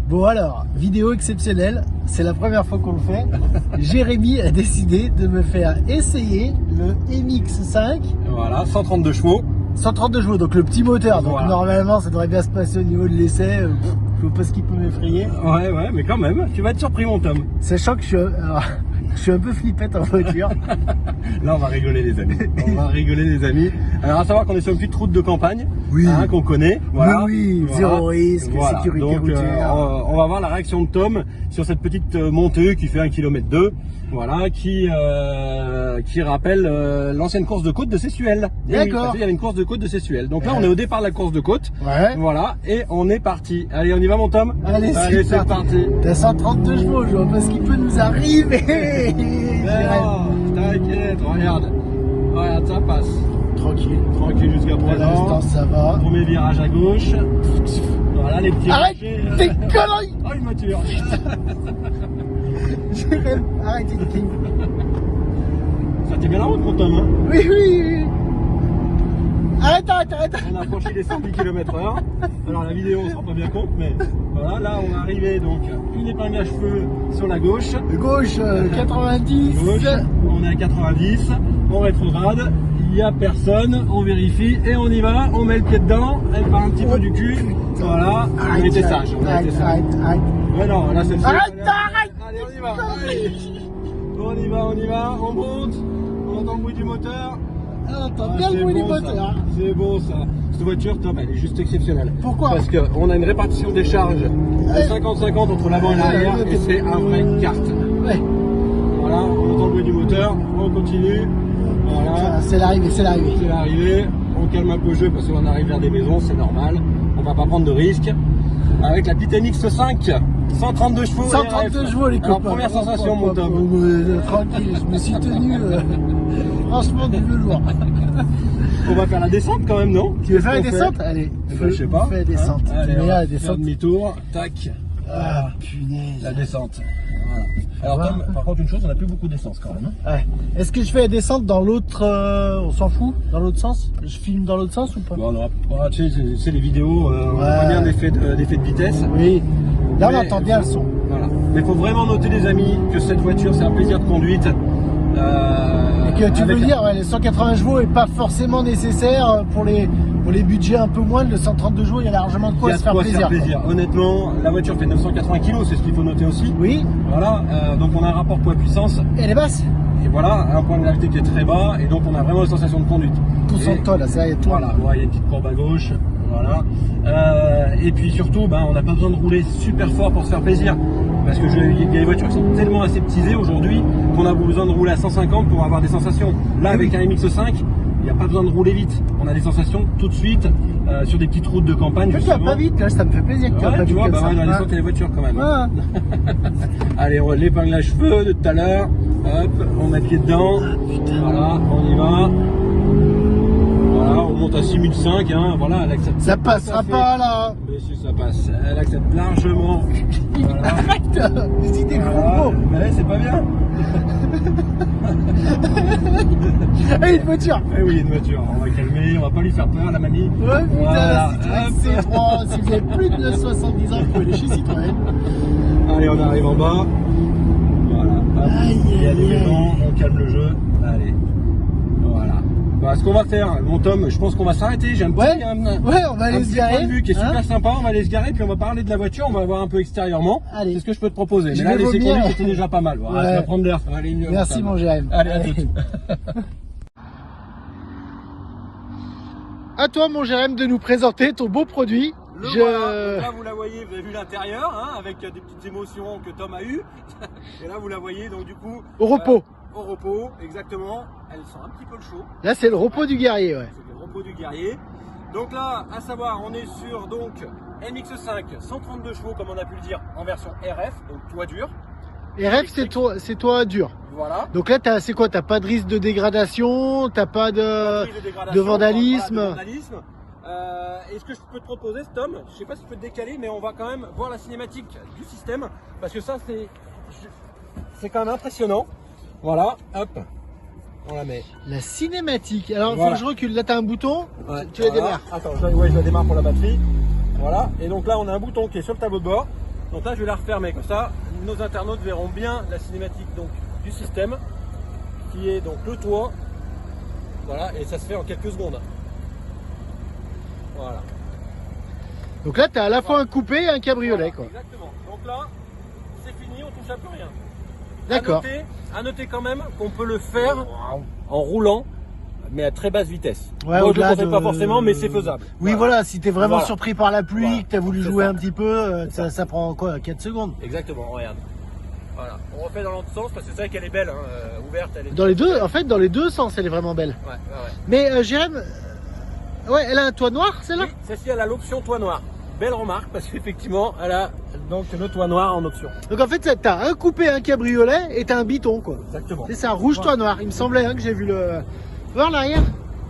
Bon alors, vidéo exceptionnelle, c'est la première fois qu'on le fait. Jérémy a décidé de me faire essayer le MX5. Voilà, 132 chevaux. 132 chevaux, donc le petit moteur. Donc voilà. Normalement, ça devrait bien se passer au niveau de l'essai. Je vois pas ce qui peut m'effrayer. Ouais, mais quand même, tu vas être surpris mon Tom. Sachant que je suis un peu flippette en voiture. Là, on va rigoler les amis. On va rigoler les amis. Alors, à savoir qu'on est sur une petite route de campagne, Oui. qu'on connaît. Voilà. Oui, Voilà. zéro risque, Voilà. sécurité Donc, routière. on va voir la réaction de Tom sur cette petite montée qui fait 1,2 km. Voilà, qui rappelle l'ancienne course de côte de Sessuel. D'accord. Il y avait une course de côte de Sessuel. Donc là, on est au départ de la course de côte. Ouais. Voilà, et on est parti. Allez, on y va mon Tom? Allez, c'est parti. T'as 132 chevaux, je vois pas ce qui peut nous arriver. Non, t'inquiète, regarde, ça passe. Tranquille jusqu'à Pour présent. l'instant, ça va. Premier virage à gauche. Voilà les petits Arrête rochers. tes conneries. Oh, une voiture. Jérémy, arrêtez de crier. Ça tient bien la route mon Tom, hein? Oui. Arrête. On a franchi les 110 km/h. Alors la vidéo on se rend pas bien compte, mais voilà, là on est arrivé donc une épingle à cheveux sur la gauche. Gauche, 90. Gauche, on est à 90, on rétrograde, il n'y a personne, on vérifie et on y va, on met le pied dedans, elle part un petit peu du cul. Voilà, on était sage, Arrête. Ouais non, là c'est Arrête. Allez, on y va. Allez. On y va, on monte, on entend le bruit du moteur. Ah, t'entends bien le bruit du moteur. C'est bon ça. Cette voiture, Tom, elle est juste exceptionnelle. Pourquoi? Parce qu'on a une répartition des charges de 50-50 entre l'avant et l'arrière et c'est un vrai kart. Ouais. Voilà, on entend le bruit du moteur, on continue. Voilà, C'est l'arrivée. c'est l'arrivée. On calme un peu le jeu parce qu'on arrive vers des maisons, c'est normal. On va pas prendre de risques. Avec la petite MX5, 132 chevaux. 132 chevaux les copains. Alors, première sensation, mon Tom. Tranquille, je me suis tenu. Franchement, du velours. On va faire la descente quand même, non? Tu veux faire la descente? Allez, Je sais pas. fais la descente. Hein, allez, Tu on mets va la faire descente. demi-tour, tac. Ah, punaise. La descente. Voilà. Alors Tom, par contre une chose, on n'a plus beaucoup d'essence quand même. Ouais. Est-ce que je fais la descente dans l'autre... on s'en fout? Dans l'autre sens? Je filme dans l'autre sens ou pas? Bon, on aura pas, tu sais, c'est les vidéos, on voit bien l'effet de vitesse. Oui. Là, on Mais- entend bien le son. Voilà. Mais il faut vraiment noter les amis que cette voiture c'est un plaisir de conduite. Et que tu veux avec- dire, ouais, les 180 chevaux n'est pas forcément nécessaire pour les budgets un peu moins. Le 132 chevaux, il y a largement de Il quoi y a se de quoi faire plaisir. Honnêtement, la voiture fait 980 kg, c'est ce qu'il faut noter aussi. Oui, Voilà, donc on a un rapport poids-puissance. elle est basse. Et voilà, un point de gravité qui est très bas, et donc on a vraiment une sensation de conduite. Poussant de toi, là, c'est là, il y a tout. Voilà, ouais, il y a une petite courbe à gauche, voilà. Et puis surtout, on n'a pas besoin de rouler super fort pour se faire plaisir. Parce que il y a des voitures qui sont tellement aseptisées aujourd'hui qu'on a besoin de rouler à 150 pour avoir des sensations. Là, avec un MX5, il n'y a pas besoin de rouler vite. On a des sensations tout de suite sur des petites routes de campagne. Tu vas justement. pas vite, là, ça me fait plaisir que tu vas Ouais, pas tu vite vois, comme bah ça. ouais, dans les Ouais. sortes, il y a les voitures quand même. Ouais. Allez, l'épingle à cheveux de tout à l'heure. Hop, on met le pied dedans. Voilà, on y va. Voilà, on monte à 6005. Hein, voilà, elle accepte. Ça passera tout à fait. pas, là. Mais si, ça passe. Elle accepte largement. Voilà. Arrête. C'est des gros Voilà. mots. Mais c'est pas bien. Ah, une voiture. Eh oui, une voiture. On va calmer, on va pas lui faire peur, la mamie. Ouais, putain, Voilà. la Citroën C3. Si vous avez plus de 70 ans, vous pouvez aller chez Citroën. Allez, on arrive en bas. Voilà. Hop. Aïe, Il y a des aïe, aïe. maisons, on calme le jeu. Allez. Voilà. Bah, ce qu'on va faire, mon Tom, je pense qu'on va s'arrêter. J'ai un petit, Ouais, on va un aller se petit garer. point de vue qui est hein. super sympa. On va aller se garer, puis on va parler de la voiture. On va voir un peu extérieurement. Allez. C'est ce que je peux te proposer. Je Mais là, vais laisser vomir. conduire, c'était déjà pas mal. Voilà, Ouais. je vais prendre l'air. Allez, mieux, Merci, Tom. mon Jérémy. Allez, à tout. À toi, mon Jérémy, de nous présenter ton beau produit. Voilà. Donc là, vous la voyez, vous avez vu l'intérieur, hein, avec des petites émotions que Tom a eues. Et là, vous la voyez, donc du coup. Au repos. Au repos, exactement. Elle sent un petit peu le chaud. Là, c'est le repos du guerrier, ouais. C'est le repos du guerrier. Donc là, à savoir, on est sur donc MX5, 132 chevaux, comme on a pu le dire, en version RF, donc toit dur. Et rêve, c'est toi dur. Voilà. Donc là, c'est quoi? T'as pas de risque de dégradation, t'as pas de Dégradation, vandalisme. voilà, de vandalisme. Et ce que je peux te proposer, Tom, je sais pas si je peux te décaler, mais on va quand même voir la cinématique du système, parce que ça, c'est quand même impressionnant. Voilà, hop, on la met. La cinématique. Alors, Voilà. faut que je recule. Là, t'as un bouton. Ouais, Tu la voilà. démarres. Attends, je la démarre pour la batterie. Voilà, et donc là, on a un bouton qui est sur le tableau de bord. Donc là je vais la refermer comme ça, nos internautes verront bien la cinématique donc du système qui est donc le toit. Voilà, et ça se fait en quelques secondes. Voilà. Donc là, tu as à la fois un coupé et un cabriolet, quoi. Exactement. Donc là, c'est fini, on touche à plus rien. D'accord. À noter quand même qu'on peut le faire en roulant, mais à très basse vitesse. Ouais, Moi, je ne le au-delà conseille pas forcément, mais c'est faisable. Oui, voilà, si tu es vraiment Voilà. surpris par la pluie, Voilà. que tu as voulu C'est jouer ça. un petit peu, ça prend quoi, 4 secondes? Exactement, regarde. Voilà. On refait dans l'autre sens parce que c'est vrai qu'elle est belle, hein, ouverte. Elle est Dans les deux, en fait, dans les deux sens, elle est vraiment belle. Ouais, ouais, ouais. Mais Jérém, ouais, elle a un toit noir, celle-là? Oui, celle-ci, elle a l'option toit noir. Belle remarque parce qu'effectivement, elle a donc le toit noir en option. Donc en fait, tu as un coupé, un cabriolet et tu as un biton, quoi. Exactement. C'est ça, rouge, toit noir. Il me semblait hein, que j'ai vu le... Voir l'arrière.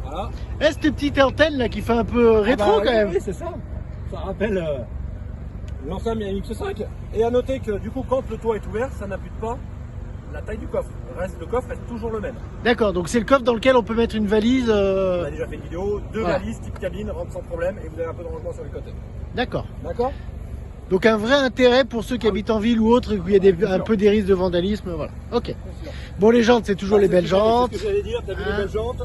Voilà. Eh, cette petite antenne là qui fait un peu rétro Ah bah, quand même. Oui, c'est ça. Ça rappelle l'ancien MX5. Et à noter que du coup, quand le toit est ouvert, ça n'ampute pas la taille du coffre. Le coffre reste toujours le même. D'accord, donc c'est le coffre dans lequel on peut mettre une valise. On a déjà fait une vidéo, deux Voilà. valises type cabine rentrent sans problème et vous avez un peu de rangement sur les côtés. D'accord. D'accord. Donc un vrai intérêt pour ceux qui habitent en ville ou autres, où il y a Bien un sûr. peu des risques de vandalisme, voilà. Ok. Bon, les jantes, c'est toujours les belles jantes. C'est ce que j'allais dire, t'as vu Hein. les belles jantes.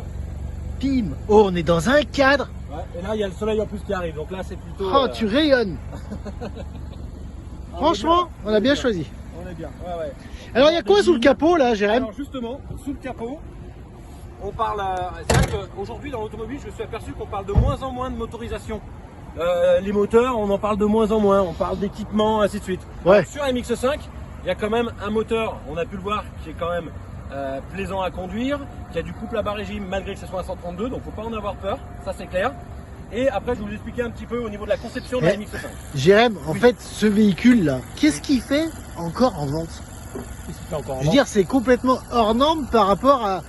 Pim. Oh, on est dans un cadre. Ouais, et là, il y a le soleil en plus qui arrive, donc là, c'est plutôt. Oh, tu rayonnes. Franchement, on a bien choisi. On est bien, ouais, ouais. Alors, il y a quoi sous le capot là, Jérém? Alors justement, sous le capot, on parle. C'est vrai qu'aujourd'hui dans l'automobile, je me suis aperçu qu'on parle de moins en moins de motorisation. Les moteurs, on en parle de moins en moins. On parle d'équipement, ainsi de suite. Ouais. Sur MX5, il y a quand même un moteur, on a pu le voir, qui est quand même plaisant à conduire, qui a du couple à bas régime malgré que ce soit un 132, donc faut pas en avoir peur, ça c'est clair. Et après, je vais vous expliquer un petit peu au niveau de la conception de la MX5. Jérém, en Oui. fait, ce véhicule là, qu'est-ce qu'il fait encore en vente? Qu'est-ce qu'il fait encore en Je veux dire, c'est complètement hors norme par rapport à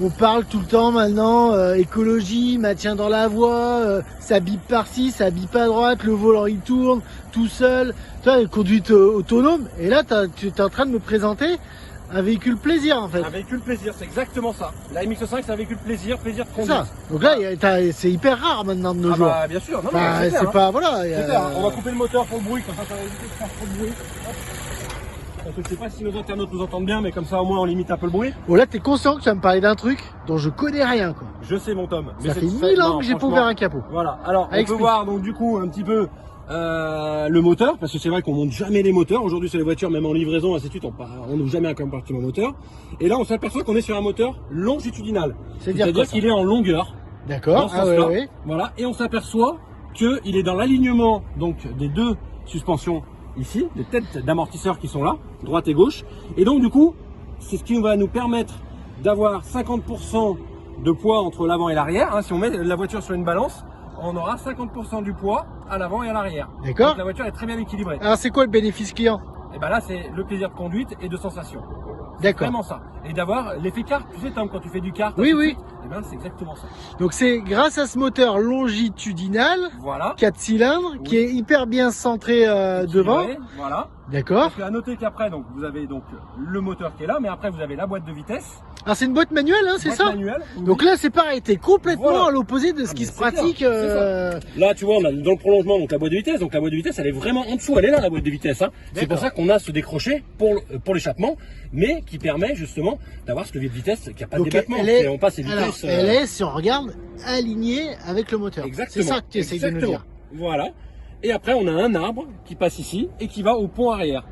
on parle tout le temps maintenant écologie, maintien dans la voie, ça bip par-ci, ça bip à droite, le volant il tourne tout seul, tu vois, conduite autonome. Et là, tu es en train de me présenter un véhicule plaisir en fait. Un véhicule plaisir, c'est exactement ça. La MX5, c'est un véhicule plaisir, plaisir de C'est conduite. ça. Donc là, c'est hyper rare maintenant de nos Ah jours. bah, bien sûr, non, Enfin, c'est clair, c'est hein. pas voilà. C'est clair, hein. On va couper le moteur pour le bruit, comme ça va éviter de faire trop de bruit. Hop. Parce que je sais pas si nos internautes nous entendent bien, mais comme ça au moins on limite un peu le bruit. Bon là, t'es conscient que tu vas me parler d'un truc dont je connais rien quoi. Je sais mon Tom. Ça fait 1000 ans que j'ai pas ouvert un capot. Voilà, alors on Explique. peut voir donc du coup un petit peu le moteur, parce que c'est vrai qu'on monte jamais les moteurs. Aujourd'hui sur les voitures, même en livraison, ainsi de suite, on n'ouvre jamais un compartiment moteur. Et là on s'aperçoit qu'on est sur un moteur longitudinal. C'est-à-dire quoi, ça qu'il est en longueur. Dans D'accord. ce Ah ouais, sens-là. ouais. Voilà, et on s'aperçoit qu'il est dans l'alignement donc des deux suspensions ici, des têtes d'amortisseurs qui sont là, droite et gauche. Et donc du coup, c'est ce qui va nous permettre d'avoir 50% de poids entre l'avant et l'arrière. Hein, si on met la voiture sur une balance, on aura 50% du poids à l'avant et à l'arrière. D'accord. Donc la voiture est très bien équilibrée. Alors c'est quoi le bénéfice client? Et ben là, c'est le plaisir de conduite et de sensation. D'accord. Vraiment ça. Et d'avoir l'effet kart, tu sais Tom, quand tu fais du kart, Oui, ainsi de oui. suite, et ben c'est exactement ça. Donc c'est grâce à ce moteur longitudinal, Voilà. 4 cylindres, Oui. qui est hyper bien centré devant. Équilibré, voilà. D'accord. Parce qu'à noter qu'après, donc, vous avez donc le moteur qui est là, mais après vous avez la boîte de vitesse. Alors c'est une boîte manuelle, hein, c'est boîte ça? manuelle. Donc là c'est pareil, t'es complètement Voilà. à l'opposé de ce Ah, qui mais se c'est clair, pratique. c'est Là, tu vois, on a dans le prolongement donc la boîte de vitesse. Donc la boîte de vitesse, elle est vraiment en dessous. Elle est là, la boîte de vitesse. Hein. C'est pour D'accord. ça qu'on a ce décroché pour l'échappement, mais qui permet justement d'avoir ce levier de vitesse qui n'a pas de Donc débattement. elle est, On passe les alors, vitesses. elle est, si on regarde, alignée avec le moteur. Exactement. C'est ça que tu essayes de nous Exactement. dire. Voilà. Et après, on a un arbre qui passe ici et qui va au pont arrière.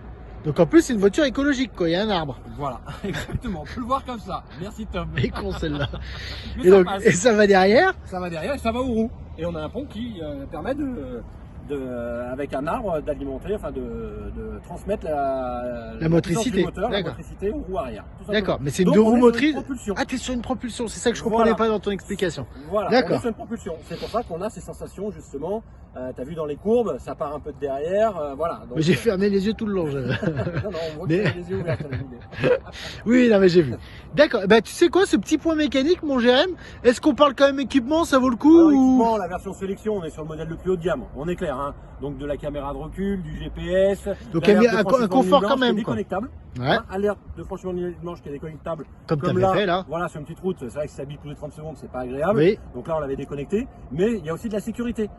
Donc en plus c'est une voiture écologique quoi, il y a un arbre. Voilà, exactement. On peut le voir comme ça. Merci Tom. Et con celle-là. Mais Et, ça donc, passe. et ça va derrière. Ça va derrière et ça va aux roues. Et on a un pont qui permet avec un arbre d'alimenter, enfin de transmettre la motricité, puissance du moteur, la d'accord. motricité aux roues arrière. tout simplement. D'accord, mais c'est une Donc, deux on roues est sur une motrices. propulsion. Ah t'es sur une propulsion, c'est ça que je Voilà. comprenais pas dans ton explication. Voilà, D'accord. on est sur une propulsion. C'est pour ça qu'on a ces sensations justement. T'as vu dans les courbes, ça part un peu de derrière, voilà. Donc, Mais j'ai fermé les yeux tout le long. non, non, on voit que Mais- tu as les yeux ouverts. on a l'idée. Oui, non mais j'ai vu. D'accord. Bah tu sais quoi, ce petit point mécanique, mon GM, est-ce qu'on parle quand même équipement, ça vaut le coup Alors, ou... équipement, la version sélection, on est sur le modèle le plus haut de gamme. On est clair, hein. Donc de la caméra de recul, du GPS, Donc, l'alerte un de franchissement confort de ligne quand blanche même, qui est quoi. déconnectable. Ouais. Hein, alerte de franchissement de ligne blanche qui est déconnectable. Comme Comme t'avais fait là. Voilà, sur une petite route, c'est vrai que si ça bip tous les 30 secondes, c'est pas agréable. Oui. Donc là, on l'avait déconnecté. Mais il y a aussi de la sécurité.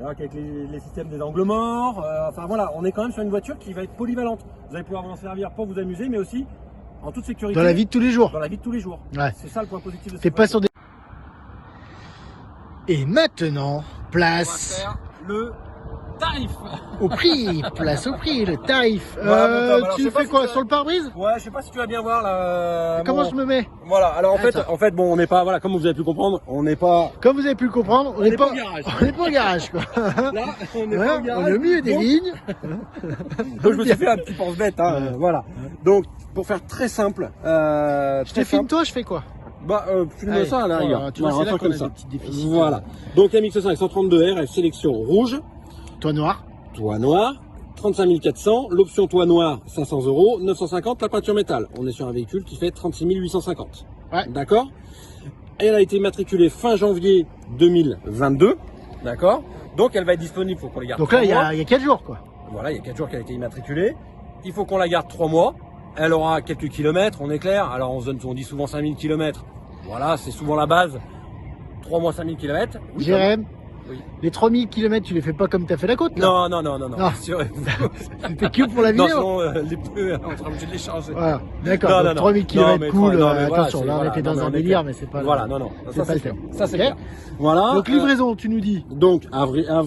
avec les systèmes des angles morts. Enfin voilà, on est quand même sur une voiture qui va être polyvalente. Vous allez pouvoir vous en servir pour vous amuser, mais aussi en toute sécurité. Dans la vie de tous les jours. Dans la vie de tous les jours. Ouais. C'est ça le point positif de cette T'es pas voiture. sur des... Et maintenant, On va place faire le tarif. au prix, place au prix, le tarif. Voilà, bon, alors, je Tu sais pas fais si quoi tu sur le pare-brise? Ouais, je sais pas si tu vas bien voir là. Comment je me mets? Voilà, alors Attends. en fait, bon, on n'est pas, voilà, comme vous avez pu comprendre, on n'est pas. Comme vous avez pu le comprendre, on n'est n'est pas pas au garage. on n'est pas au garage, quoi. Là, on n'est Ouais, pas au on garage. est au milieu des Donc, lignes. donc, je me suis fait un petit pense-bête, hein, Ouais. voilà. Donc, pour faire très simple, Je te filme toi, je fais quoi? Bah, filme Allez, ça, là, voilà, regarde. tu vois, Voilà, c'est un là truc qu'on comme a ça. des petits déficits. Voilà. Donc, MX5 132R, sélection rouge, Toi noir. toit noir, 35 400, l'option toit noir 500 €, 950 la peinture métal. On est sur un véhicule qui fait 36 850. Ouais. D'accord. Elle a été immatriculée fin janvier 2022. D'accord. Donc elle va être disponible, il faut qu'on les garde. Donc là, 3 il y mois. a 4 jours, quoi. Voilà, il y a 4 jours qu'elle a été immatriculée. Il faut qu'on la garde 3 mois. Elle aura quelques kilomètres, on est clair. Alors on dit souvent 5000 kilomètres. Voilà, c'est souvent la base. 3 mois 5000 kilomètres. Oui, Jérém, oui. les 3000 km, tu les fais pas comme t'as fait la côte, là? Non, non, non, non, non. Non. Rassurez-vous. C'était que pour la Non, vidéo. sinon les pneus, on sera obligé de les changer. Voilà, d'accord. Non, donc non, non. 3000 Non, km mais cool. non, mais voilà, Attention, c'est- là, on voilà, était non, dans mais un on est délire, clair. mais c'est pas. Voilà, non, non. C'est pas le clair. thème. Ça, c'est Ok. clair. Voilà. Donc livraison, tu nous dis. Donc,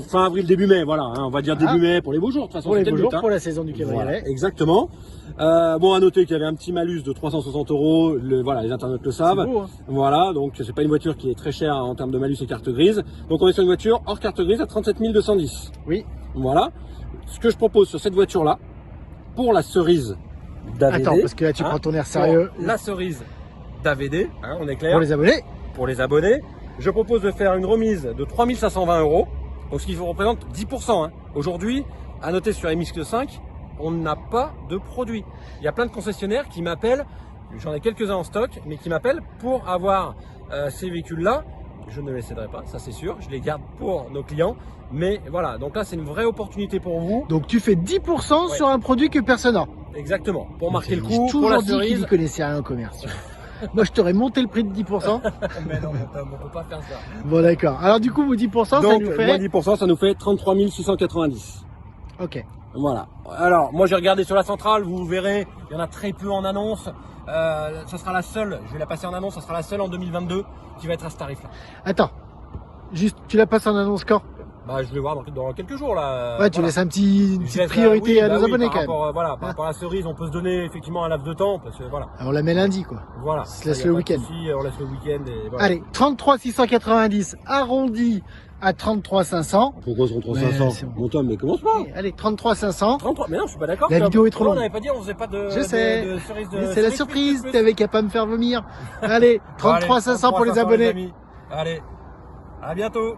fin avril, début mai, voilà, hein, on va dire début Ah. mai pour les beaux jours, de toute façon. Pour les c'était beaux le jours, but, hein. pour la saison du Voilà, cabriolet. exactement. Bon, à noter qu'il y avait un petit malus de 360 €. Voilà, les internautes le savent. C'est beau, hein. Voilà, donc c'est pas une voiture qui est très chère en termes de malus et carte grise. Donc on est sur une voiture hors carte grise à 37 210. Oui. Voilà. Ce que je propose sur cette voiture-là, pour la cerise d'AVD. Attends, parce que là, tu hein, prends ton air sérieux. pour la cerise d'AVD, hein, on est clair. Pour les abonnés. Pour les abonnés, je propose de faire une remise de 3 520 €, donc ce qui représente 10%. Hein. Aujourd'hui, à noter sur MX5, on n'a pas de produit. Il y a plein de concessionnaires qui m'appellent, j'en ai quelques-uns en stock, mais qui m'appellent pour avoir ces véhicules-là. Je ne les céderai pas, ça c'est sûr, je les garde pour nos clients. Mais voilà, donc là c'est une vraie opportunité pour vous. Donc tu fais 10% Ouais. sur un produit que personne n'a. Exactement, pour marquer le J'ai coup, pour la toujours dit qu'il cerise. n'y connaissait rien au commerce. Moi, je t'aurais monté le prix de 10%. Mais non, on peut pas faire ça. Bon, d'accord. Alors, du coup, vous 10%, ça Donc, nous moins fait. 10%, ça nous fait 33 690. Ok. Voilà. Alors, moi j'ai regardé sur la centrale, vous verrez, il y en a très peu en annonce. Ça sera la seule, je vais la passer en annonce, ça sera la seule en 2022 qui va être à ce tarif-là. Attends. Juste, tu la passes en annonce quand? Bah, je vais voir dans quelques jours là. Ouais, tu Voilà. laisses une Je petite laisse, priorité oui, à bah nos oui, abonnés par quand même. rapport, voilà, par rapport à la cerise, on peut se donner effectivement un laps de temps parce que voilà. Alors, on la met lundi, quoi. Voilà. Se laisse Ça, y a le pas de week-end. souci, on laisse le week-end et voilà. Allez, 33 690 arrondi à 33 500. Pourquoi sont Ouais, 500 c'est bon. Mon Tom, mais commence pas. Allez, 33 500. 33, mais non, je suis pas d'accord. La Tom. vidéo est trop Non, longue. On n'avait pas dit, on faisait pas de. Je sais. de cerise de. Mais c'est la cerise surprise, plus. t'avais qu'à pas me faire vomir. Allez, Bon, allez, 33 500 pour les abonnés. amis. Allez, à bientôt.